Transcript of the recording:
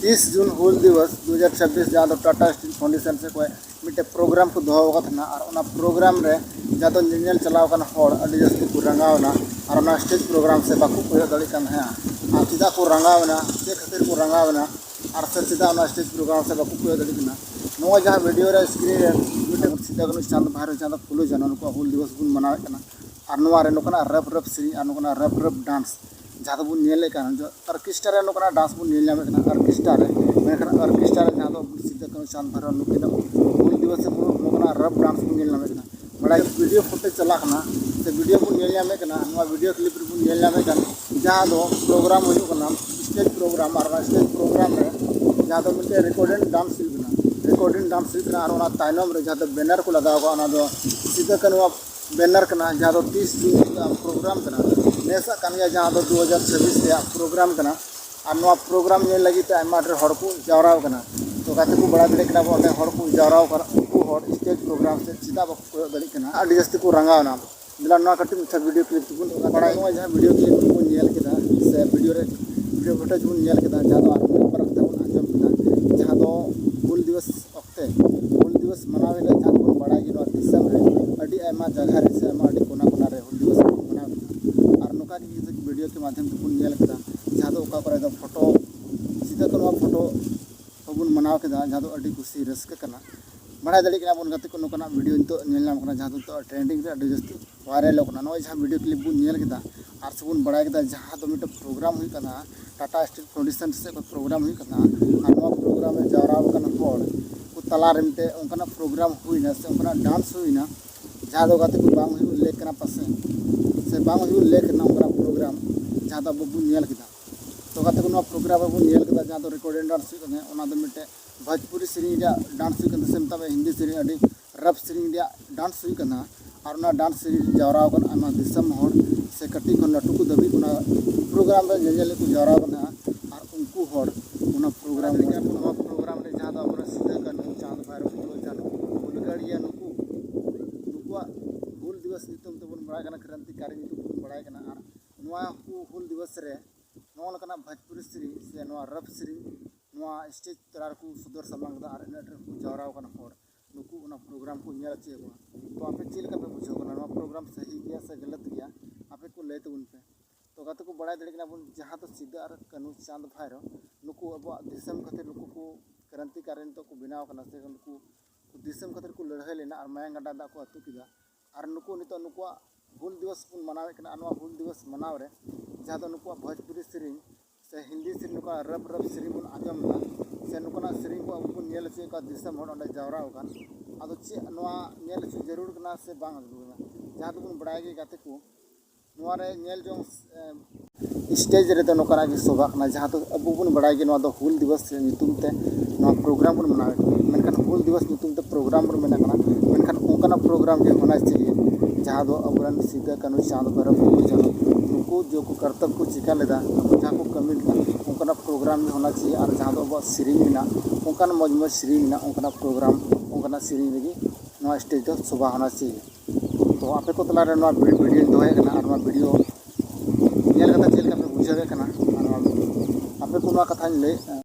30 जून हुल दिवस 2026 जहाँ दो टाटा स्टील फाउंडेशन से कोई मिट्टे प्रोग्राम को दोहरा था और प्रोग्राम रे जहाँ तो निल चलाव अड़ी जास्ती को रंगावना और स्टेज प्रोग्राम से बाकू कोई दड़ी और चिदा को रंगावना चे खातिर को रंगावना और सर चिदा स्टेज प्रोग्राम से बाकू कोई दड़ी जहाँ वीडियो रे स्क्रीन रे मिट्टे सीधा चांद बाहर चांद फुलो जाना उनको हुल दिवस बन मनावे और रफ रफ सेरी और रफ रफ डांस जहाँ बन ऑर्केस्ट्रा रे डांस बन ऑर्केस्ट्रा रे ऑर्केस्ट्रा रे जहाँ सीधा चांद बाहर नुकिन हुल दिवस रफ डांस बन बड़ा वीडियो फुटेज चलाना से वीडियो बन वीडियो क्लिप बन जहाँ प्रोग्राम होना स्टेज प्रोग्राम और स्टेज प्रोग्राम रे जहाँ मिट्टे रिकॉर्डिंग डांस रिकॉर्डिंग डांस और तायनम रे जहाँ बैनर को लगा सीधा बैनर जहाँ 30 जून प्रोग्राम नेसा जहाँ 2026 प्रोग्राम और प्रोग्राम लगे ढेर को जावरा तो गाते को बड़ा दड़े को जावरा उनको स्टेज प्रोग्राम से चिदा बाको दड़ी जास्ती को रंगावना दिला कटी मिठा वीडियो क्लिप बन बड़ा जहाँ वीडियो क्लिप बन से वीडियो फुटेज बन जहाँ पर आजम जहाँ हुल दिवस अक्ते हुल दिवस मनावे जहाँ बन बड़ा दिसम जगह रे से कोना कोना रे हुल दिवस मनावे और नोका वीडियो के माध्यम से बन जहाँ फोटो सीधा फोटो बन मनाव जहाँ खुशी रस्क बड़ा दड़ी बन गाते को नोकना वीडियो नितो जहाँ ट्रेंडिंग रे जास्ती वायरल जहाँ वीडियो क्लिप बन और सबन बड़ा जहाँ मिट्टे प्रोग्राम टाटा स्टील फाउंडेशन से प्रोग्राम और प्रोग्राम में जावरा तला मिट्टे उनका प्रोग्राम होना से उनका डांस होना जहाँ गाते को बांग लेक पासे से बांग लेक उनका प्रोग्राम जहाँ अब बन तो गाते को प्रोग्राम बन जहाँ रिकॉर्डिंग डांस मिट्टे भोजपुरी सेरी डांस से मतलब हिंदी सेरी अड़ी रफ सेरी डांस और डांस सेरी जावरा दिसम से कटी लटू को दबी प्रोग्राम नेल को जावरा और उनको प्रोग्राम प्रोग्राम जहाँ अब सीधा चांद बाहर फुलो चानो हुलगड़िया हुल दिवस नितम तबन बड़ा क्रांतिकारी नितम बड़ा और हुल दिवस रे नौका भोजपुरी सेरी से रफ सेरी स्टेज तलार को सदर सामांग और इन को जावरा नुकू प्रोग्राम को चे तो आपे चेक पे बुझे प्रोग्राम सही गया से गलत गया आपे को लय तबन पे तो गाते को बड़ा दड़े बन जहाँ तो सीधा और कानू चांद भाईर नुकू अब दिसम खातिर नुकू को क्रांतिकारी तो को बनाव से नुकू दिसम खातिर को लड़ाई लेना और माया गाडा दा को अतु किदा और नुकू नितो नुकू हुल दिवस बन मनावे हुल दिवस मनाव रे जहाँ तो नुकू भोजपुरी सेरी से हिंदी सेरी नुका रफ रफ सेरी बन आजम से नुकना सेरी को अब बन चे दिसम जावरा अब चे जरूर से बांग जहाँ तो बन बड़ा गाते को जो स्टेज रे तो नोकना की शोभा जहाँ तो अब बन बड़ा हुल दिवस नितुम ते प्रोग्राम बन मनावे हुल दिवस नितुम ते प्रोग्राम बन मेना उनका प्रोग्राम के होना चाहिए जहाँ दो अब सीधा कानू चांद पर फुलो जानो उनको जो को कर्तव्य को चिका लेदा जहाँ को कमी उनका प्रोग्राम भी होना चाहिए और जहाँ अब सेरिंग उनका मज मज सेरिंग उनका प्रोग्राम उनका सेरिंग लगी स्टेज तो शोभा होना चाहिए तो आपे को तला वीडियो दोहना और वीडियो चलते चलते बुझे और आपे को कथा लय